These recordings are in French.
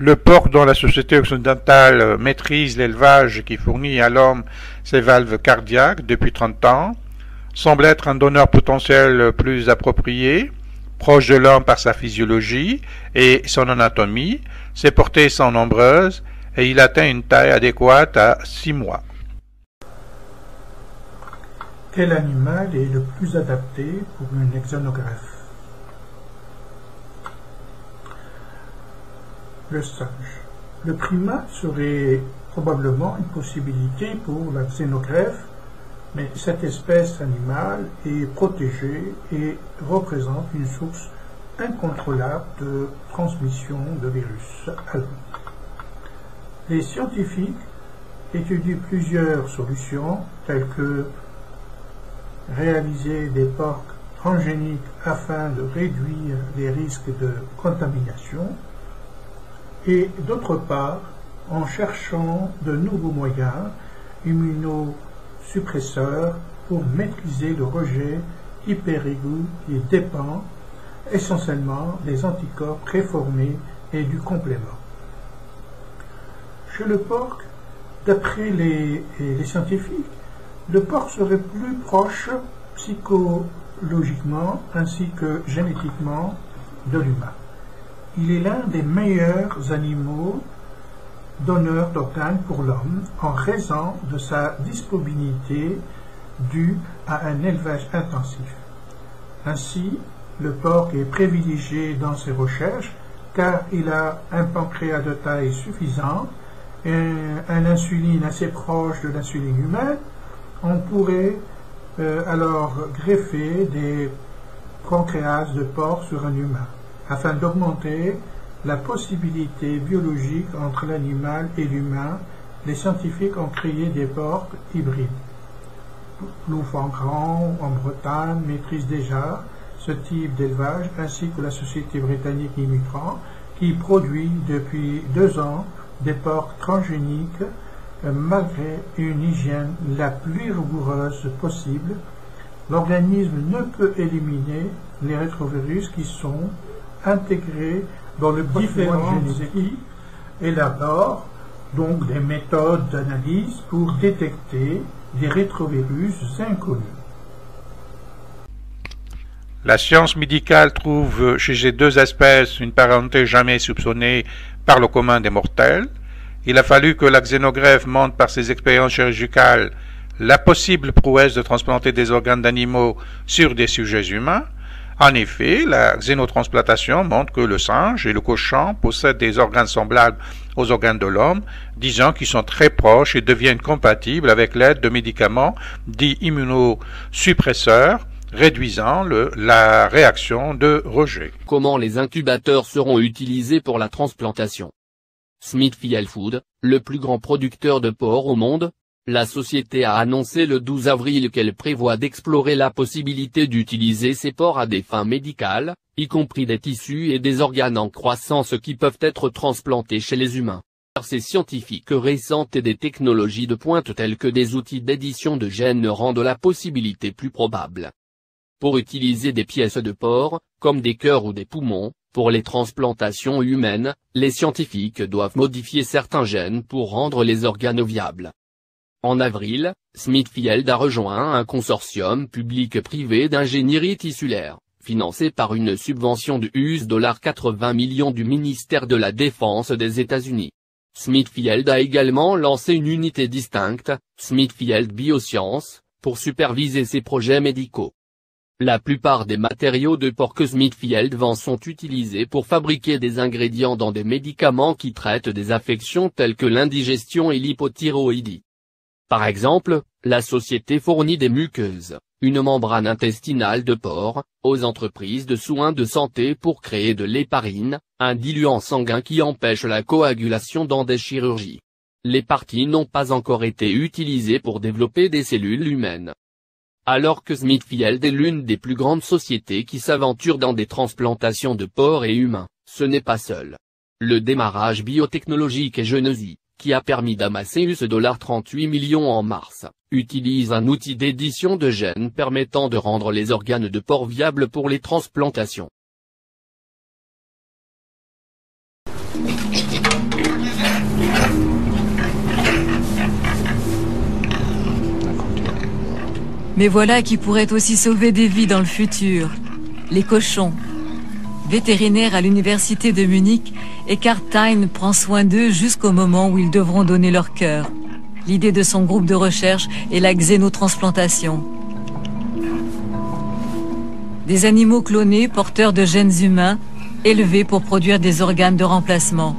Le porc dont la société occidentale maîtrise l'élevage et qui fournit à l'homme ses valves cardiaques depuis 30 ans semble être un donneur potentiel plus approprié, proche de l'homme par sa physiologie et son anatomie. Ses portées sont nombreuses et il atteint une taille adéquate à 6 mois. Quel animal est le plus adapté pour une xénogreffe? Le singe. Le primate serait probablement une possibilité pour la xénogreffe, mais cette espèce animale est protégée et représente une source incontrôlable de transmission de virus à l'homme. Les scientifiques étudient plusieurs solutions telles que réaliser des porcs transgéniques afin de réduire les risques de contamination et d'autre part en cherchant de nouveaux moyens immunosuppresseurs pour maîtriser le rejet hyperaigu qui dépend essentiellement des anticorps préformés et du complément. Chez le porc, d'après les scientifiques, le porc serait plus proche psychologiquement ainsi que génétiquement de l'humain. Il est l'un des meilleurs animaux donneurs d'organes pour l'homme en raison de sa disponibilité due à un élevage intensif. Ainsi, le porc est privilégié dans ses recherches car il a un pancréas de taille suffisante et une insuline assez proche de l'insuline humaine. On pourrait alors greffer des pancréas de porc sur un humain afin d'augmenter la possibilité biologique entre l'animal et l'humain. Les scientifiques ont créé des porcs hybrides. Ploufrancran en Bretagne maîtrise déjà ce type d'élevage ainsi que la société britannique Imutran qui produit depuis 2 ans des porcs transgéniques malgré une hygiène la plus rigoureuse possible. L'organisme ne peut éliminer les rétrovirus qui sont intégrés dans le patrimoine génétique et élabore donc des méthodes d'analyse pour détecter des rétrovirus inconnus. La science médicale trouve chez ces 2 espèces une parenté jamais soupçonnée par le commun des mortels. Il a fallu que la xénogreffe montre par ses expériences chirurgicales la possible prouesse de transplanter des organes d'animaux sur des sujets humains. En effet, la xénotransplantation montre que le singe et le cochon possèdent des organes semblables aux organes de l'homme, disant qu'ils sont très proches et deviennent compatibles avec l'aide de médicaments dits immunosuppresseurs, réduisant la réaction de rejet. Comment les incubateurs seront utilisés pour la transplantation? Smithfield Food, le plus grand producteur de porc au monde, la société a annoncé le 12 avril qu'elle prévoit d'explorer la possibilité d'utiliser ces porcs à des fins médicales, y compris des tissus et des organes en croissance qui peuvent être transplantés chez les humains. Ces scientifiques récentes et des technologies de pointe telles que des outils d'édition de gènes rendent la possibilité plus probable. Pour utiliser des pièces de porc, comme des cœurs ou des poumons, pour les transplantations humaines, les scientifiques doivent modifier certains gènes pour rendre les organes viables. En avril, Smithfield a rejoint un consortium public-privé d'ingénierie tissulaire, financé par une subvention de $80 millions du ministère de la Défense des États-Unis. Smithfield a également lancé une unité distincte, Smithfield Biosciences, pour superviser ses projets médicaux. La plupart des matériaux de porc que Smithfield vend sont utilisés pour fabriquer des ingrédients dans des médicaments qui traitent des affections telles que l'indigestion et l'hypothyroïdie. Par exemple, la société fournit des muqueuses, une membrane intestinale de porc, aux entreprises de soins de santé pour créer de l'héparine, un diluant sanguin qui empêche la coagulation dans des chirurgies. Les parties n'ont pas encore été utilisées pour développer des cellules humaines. Alors que Smithfield est l'une des plus grandes sociétés qui s'aventure dans des transplantations de porcs et humains, ce n'est pas seul. Le démarrage biotechnologique et Genesi, qui a permis d'amasser $38 millions en mars, utilise un outil d'édition de gènes permettant de rendre les organes de porc viables pour les transplantations. Mais voilà qui pourrait aussi sauver des vies dans le futur. Les cochons. Vétérinaire à l'université de Munich, Eckhard Thein prend soin d'eux jusqu'au moment où ils devront donner leur cœur. L'idée de son groupe de recherche est la xénotransplantation. Des animaux clonés porteurs de gènes humains, élevés pour produire des organes de remplacement.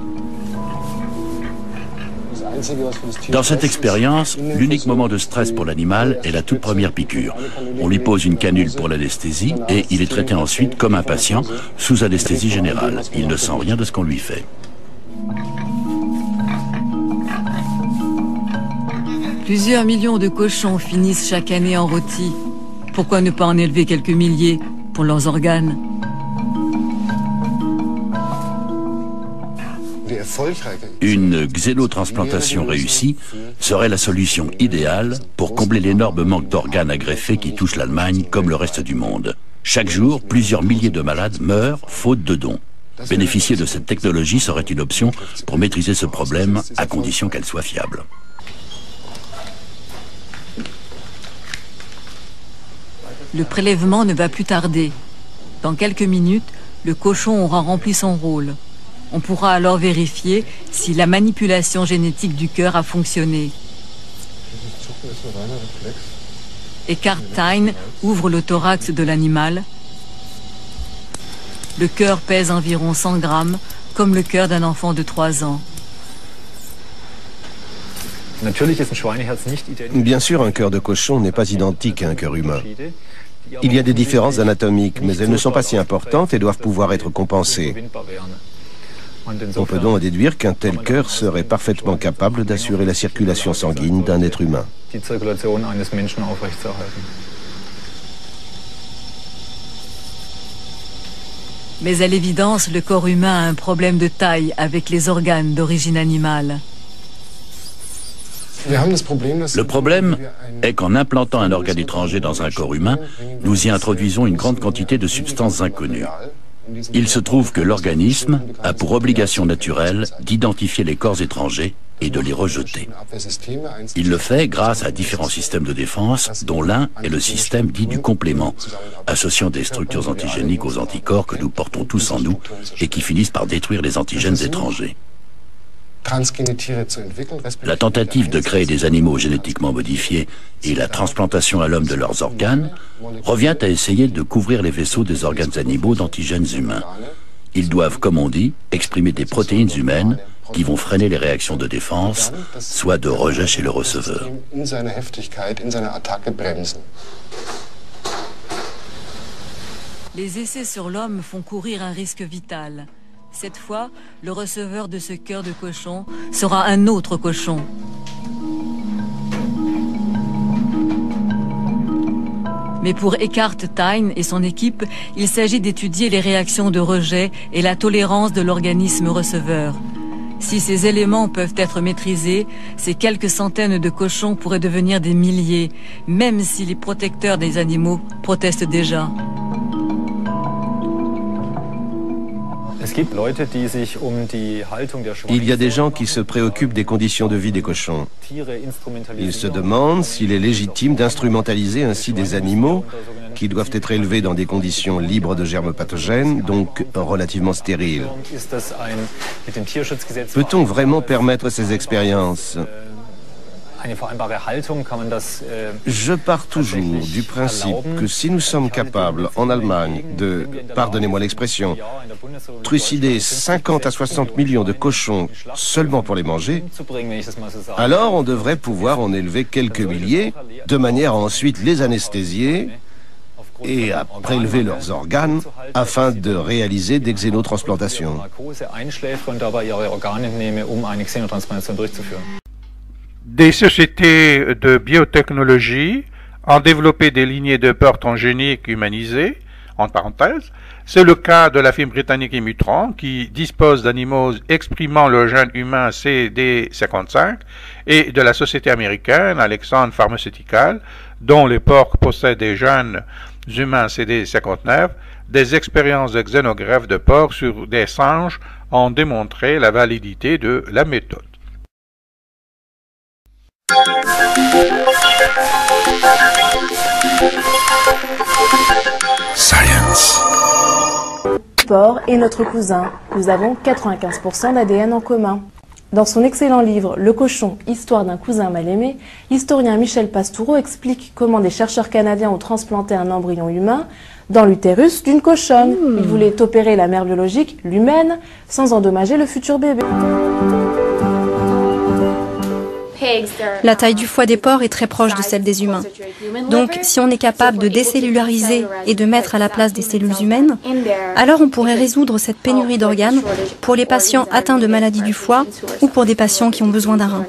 Dans cette expérience, l'unique moment de stress pour l'animal est la toute première piqûre. On lui pose une canule pour l'anesthésie et il est traité ensuite comme un patient sous anesthésie générale. Il ne sent rien de ce qu'on lui fait. Plusieurs millions de cochons finissent chaque année en rôti. Pourquoi ne pas en élever quelques milliers pour leurs organes? Une xénotransplantation réussie serait la solution idéale pour combler l'énorme manque d'organes à greffer qui touche l'Allemagne comme le reste du monde. Chaque jour, plusieurs milliers de malades meurent faute de dons. Bénéficier de cette technologie serait une option pour maîtriser ce problème à condition qu'elle soit fiable. Le prélèvement ne va plus tarder. Dans quelques minutes, le cochon aura rempli son rôle. On pourra alors vérifier si la manipulation génétique du cœur a fonctionné. Eckhard Thein ouvre le thorax de l'animal. Le cœur pèse environ 100 grammes, comme le cœur d'un enfant de 3 ans. Bien sûr, un cœur de cochon n'est pas identique à un cœur humain. Il y a des différences anatomiques, mais elles ne sont pas si importantes et doivent pouvoir être compensées. On peut donc déduire qu'un tel cœur serait parfaitement capable d'assurer la circulation sanguine d'un être humain. Mais à l'évidence, le corps humain a un problème de taille avec les organes d'origine animale. Le problème est qu'en implantant un organe étranger dans un corps humain, nous y introduisons une grande quantité de substances inconnues. Il se trouve que l'organisme a pour obligation naturelle d'identifier les corps étrangers et de les rejeter. Il le fait grâce à différents systèmes de défense, dont l'un est le système dit du complément, associant des structures antigéniques aux anticorps que nous portons tous en nous et qui finissent par détruire les antigènes étrangers. La tentative de créer des animaux génétiquement modifiés et la transplantation à l'homme de leurs organes revient à essayer de couvrir les vaisseaux des organes animaux d'antigènes humains. Ils doivent, comme on dit, exprimer des protéines humaines qui vont freiner les réactions de défense, soit de rejet chez le receveur. Les essais sur l'homme font courir un risque vital. Cette fois, le receveur de ce cœur de cochon sera un autre cochon. Mais pour Eckhard Thein et son équipe, il s'agit d'étudier les réactions de rejet et la tolérance de l'organisme receveur. Si ces éléments peuvent être maîtrisés, ces quelques centaines de cochons pourraient devenir des milliers, même si les protecteurs des animaux protestent déjà. Il y a des gens qui se préoccupent des conditions de vie des cochons. Ils se demandent s'il est légitime d'instrumentaliser ainsi des animaux qui doivent être élevés dans des conditions libres de germes pathogènes, donc relativement stériles. Peut-on vraiment permettre ces expériences ? Je pars toujours du principe que si nous sommes capables, en Allemagne, de, pardonnez-moi l'expression, trucider 50 à 60 millions de cochons seulement pour les manger, alors on devrait pouvoir en élever quelques milliers, de manière à ensuite les anesthésier et à prélever leurs organes afin de réaliser des xénotransplantations. Des sociétés de biotechnologie ont développé des lignées de porcs transgéniques humanisées, entre parenthèses. C'est le cas de la firme britannique Immutron, qui dispose d'animaux exprimant le gène humain CD55, et de la société américaine Alexandre Pharmaceutical, dont les porcs possèdent des gènes humains CD59. Des expériences de xénogreffe de porcs sur des singes ont démontré la validité de la méthode. Science. Le porc est notre cousin. Nous avons 95% d'ADN en commun. Dans son excellent livre « Le cochon, histoire d'un cousin mal aimé », l'historien Michel Pastoureau explique comment des chercheurs canadiens ont transplanté un embryon humain dans l'utérus d'une cochonne. Ils voulaient opérer la mère biologique, l'humaine, sans endommager le futur bébé. La taille du foie des porcs est très proche de celle des humains. Donc, si on est capable de décellulariser et de mettre à la place des cellules humaines, alors on pourrait résoudre cette pénurie d'organes pour les patients atteints de maladies du foie ou pour des patients qui ont besoin d'un rein.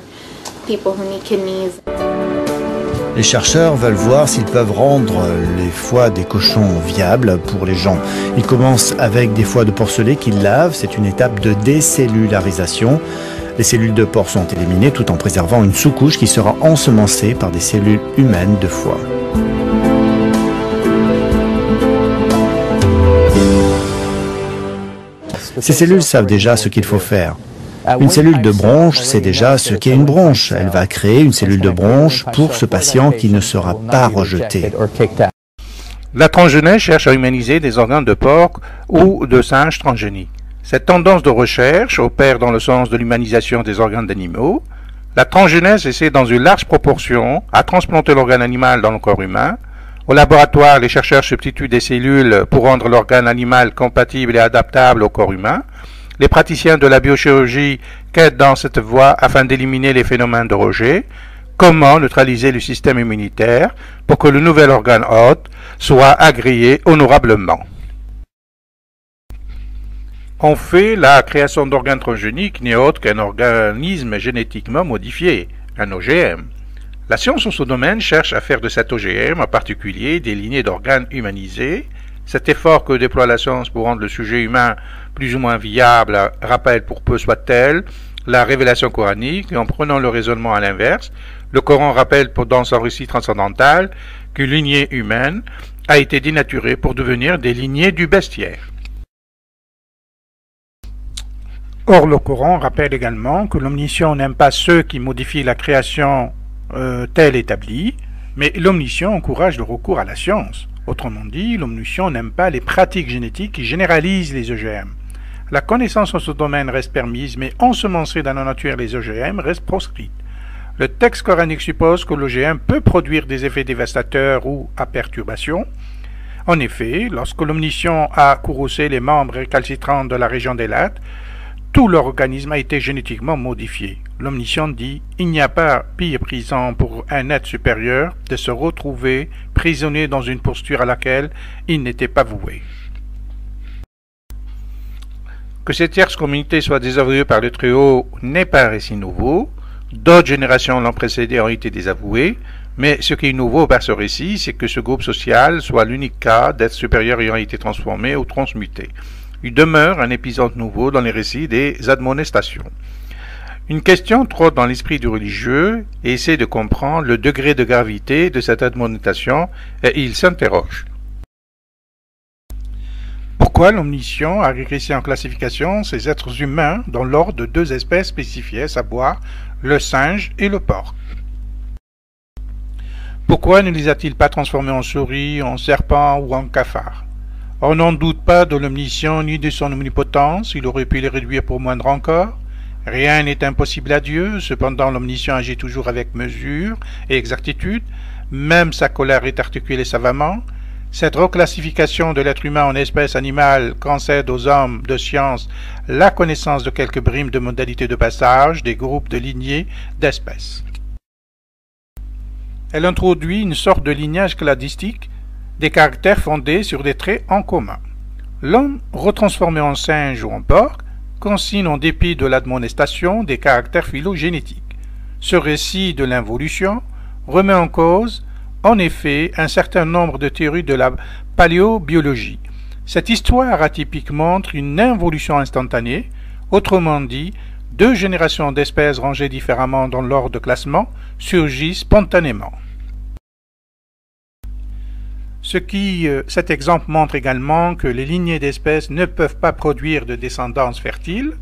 Les chercheurs veulent voir s'ils peuvent rendre les foies des cochons viables pour les gens. Ils commencent avec des foies de porcelet qu'ils lavent. C'est une étape de décellularisation. Les cellules de porc sont éliminées tout en préservant une sous-couche qui sera ensemencée par des cellules humaines de foie. Ces cellules savent déjà ce qu'il faut faire. Une cellule de bronche sait déjà ce qu'est une bronche. Elle va créer une cellule de bronche pour ce patient qui ne sera pas rejeté. La transgénèse cherche à humaniser des organes de porc ou de singes transgéniques. Cette tendance de recherche opère dans le sens de l'humanisation des organes d'animaux. La transgénèse essaie dans une large proportion à transplanter l'organe animal dans le corps humain. Au laboratoire, les chercheurs substituent des cellules pour rendre l'organe animal compatible et adaptable au corps humain. Les praticiens de la biochirurgie quêtent dans cette voie afin d'éliminer les phénomènes de rejet. Comment neutraliser le système immunitaire pour que le nouvel organe hôte soit agréé honorablement? En fait, la création d'organes transgéniques n'est autre qu'un organisme génétiquement modifié, un OGM. La science en ce domaine cherche à faire de cet OGM en particulier des lignées d'organes humanisés. Cet effort que déploie la science pour rendre le sujet humain plus ou moins viable rappelle pour peu soit-elle la révélation coranique, et en prenant le raisonnement à l'inverse, le Coran rappelle dans son récit transcendantal qu'une lignée humaine a été dénaturée pour devenir des lignées du bestiaire. Or, le Coran rappelle également que l'omniscient n'aime pas ceux qui modifient la création telle établie, mais l'omniscient encourage le recours à la science. Autrement dit, l'omniscient n'aime pas les pratiques génétiques qui généralisent les OGM. La connaissance en ce domaine reste permise, mais ensemencer dans la nature les OGM reste proscrite. Le texte coranique suppose que l'OGM peut produire des effets dévastateurs ou à perturbation. En effet, lorsque l'omniscient a courroucé les membres récalcitrants de la région des lattes, tout l'organisme a été génétiquement modifié. L'omniscient dit « Il n'y a pas pire prison pour un être supérieur de se retrouver prisonnier dans une posture à laquelle il n'était pas voué. » Que cette tierce communauté soit désavouée par le Très-Haut n'est pas un récit nouveau. D'autres générations l'ont précédé ont été désavouées, mais ce qui est nouveau par ce récit, c'est que ce groupe social soit l'unique cas d'être supérieur ayant été transformé ou transmuté. Il demeure un épisode nouveau dans les récits des admonestations. Une question trotte dans l'esprit du religieux et essaie de comprendre le degré de gravité de cette admonestation et il s'interroge. Pourquoi l'omniscient a régressé en classification ces êtres humains dans l'ordre de deux espèces spécifiées, à savoir le singe et le porc? Pourquoi ne les a-t-il pas transformés en souris, en serpents ou en cafards? On n'en doute pas de l'omniscient ni de son omnipotence, il aurait pu les réduire pour moindre encore. Rien n'est impossible à Dieu, cependant l'omniscient agit toujours avec mesure et exactitude, même sa colère est articulée savamment. Cette reclassification de l'être humain en espèce animale concède aux hommes de science la connaissance de quelques brimes de modalités de passage des groupes de lignées d'espèces. Elle introduit une sorte de lignage cladistique des caractères fondés sur des traits en commun. L'homme, retransformé en singe ou en porc, consigne en dépit de l'admonestation des caractères phylogénétiques. Ce récit de l'involution remet en cause, en effet, un certain nombre de théories de la paléobiologie. Cette histoire atypique montre une involution instantanée, autrement dit, deux générations d'espèces rangées différemment dans l'ordre de classement surgissent spontanément. Cet exemple montre également que les lignées d'espèces ne peuvent pas produire de descendance fertile.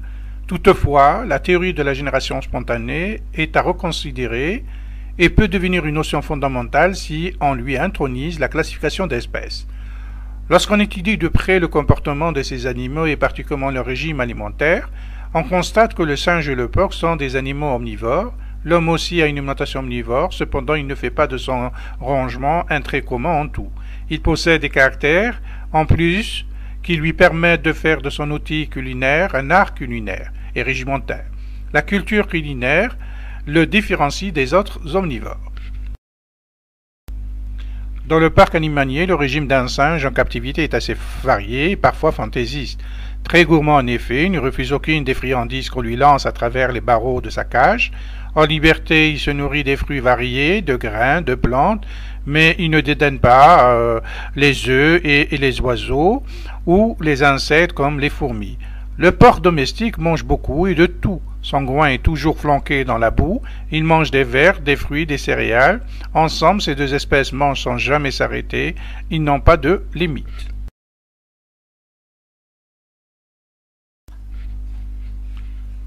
Toutefois, la théorie de la génération spontanée est à reconsidérer et peut devenir une notion fondamentale si on lui intronise la classification d'espèces. Lorsqu'on étudie de près le comportement de ces animaux et particulièrement leur régime alimentaire, on constate que le singe et le porc sont des animaux omnivores. L'homme aussi a une alimentation omnivore, cependant il ne fait pas de son rongement un trait commun en tout. Il possède des caractères, en plus, qui lui permettent de faire de son outil culinaire un art culinaire et régimentaire. La culture culinaire le différencie des autres omnivores. Dans le parc animalier, le régime d'un singe en captivité est assez varié et parfois fantaisiste. Très gourmand en effet, il ne refuse aucune des friandises qu'on lui lance à travers les barreaux de sa cage. En liberté, il se nourrit des fruits variés, de grains, de plantes, mais il ne dédaigne pas les œufs et les oiseaux ou les insectes comme les fourmis. Le porc domestique mange beaucoup et de tout. Son groin est toujours flanqué dans la boue. Il mange des vers, des fruits, des céréales. Ensemble, ces deux espèces mangent sans jamais s'arrêter. Ils n'ont pas de limite.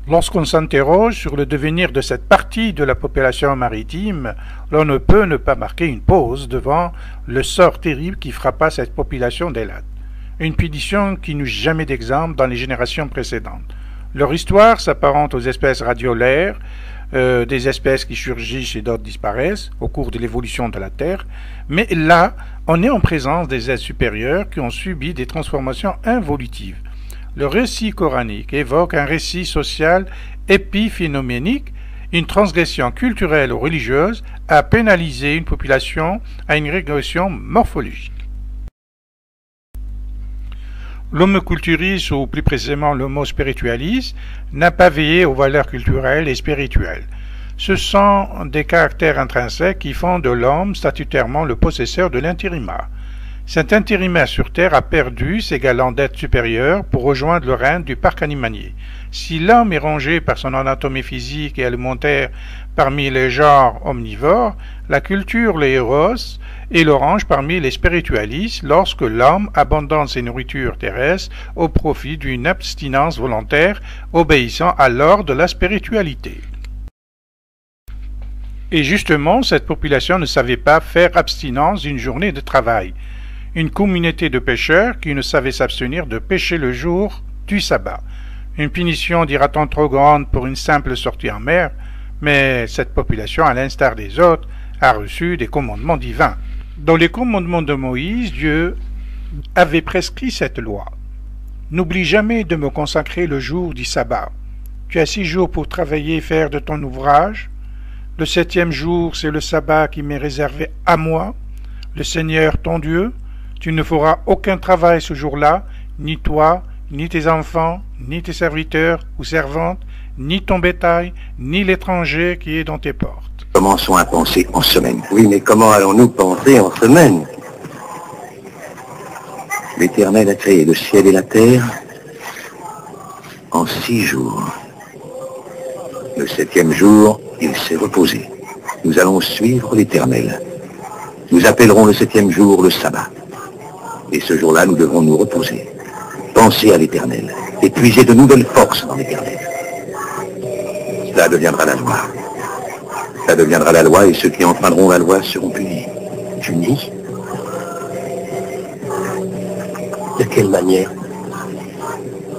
Lorsqu'on s'interroge sur le devenir de cette partie de la population maritime, l'on ne peut ne pas marquer une pause devant le sort terrible qui frappa cette population d'Eilat. Une punition qui n'eut jamais d'exemple dans les générations précédentes. Leur histoire s'apparente aux espèces radiolaires, des espèces qui surgissent et d'autres disparaissent au cours de l'évolution de la Terre, mais là, on est en présence des êtres supérieurs qui ont subi des transformations involutives. Le récit coranique évoque un récit social épiphénoménique, une transgression culturelle ou religieuse a pénalisé une population à une régression morphologique. L'homo culturiste, ou plus précisément l'homo spiritualis, n'a pas veillé aux valeurs culturelles et spirituelles. Ce sont des caractères intrinsèques qui font de l'homme statutairement le possesseur de l'intérimat. Cet intérimaire sur Terre a perdu ses galants d'être supérieurs pour rejoindre le règne du parc animalier. Si l'homme est rangé par son anatomie physique et alimentaire parmi les genres omnivores, la culture, les héros, et le range parmi les spiritualistes lorsque l'homme abandonne ses nourritures terrestres au profit d'une abstinence volontaire obéissant à l'ordre de la spiritualité. Et justement, cette population ne savait pas faire abstinence d'une journée de travail. Une communauté de pêcheurs qui ne savaient s'abstenir de pêcher le jour du sabbat. Une punition, dira-t-on, trop grande pour une simple sortie en mer, mais cette population, à l'instar des autres, a reçu des commandements divins. Dans les commandements de Moïse, Dieu avait prescrit cette loi. N'oublie jamais de me consacrer le jour du sabbat. Tu as 6 jours pour travailler et faire de ton ouvrage. Le 7e jour, c'est le sabbat qui m'est réservé à moi, le Seigneur ton Dieu. Tu ne feras aucun travail ce jour-là, ni toi, ni tes enfants, ni tes serviteurs ou servantes, ni ton bétail, ni l'étranger qui est dans tes portes. Commençons à penser en semaine. Oui, mais comment allons-nous penser en semaine? L'Éternel a créé le ciel et la terre en 6 jours. Le 7e jour, il s'est reposé. Nous allons suivre l'Éternel. Nous appellerons le 7e jour le sabbat. Et ce jour-là, nous devrons nous reposer. Penser à l'Éternel et puiser de nouvelles forces dans l'Éternel. Cela deviendra la loi. Ça deviendra la loi et ceux qui enfreindront la loi seront punis. Punis? De quelle manière?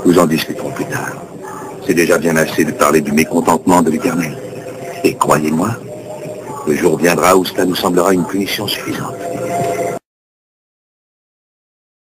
Nous en discuterons plus tard. C'est déjà bien assez de parler du mécontentement de l'Éternel. Et croyez-moi, le jour viendra où cela nous semblera une punition suffisante.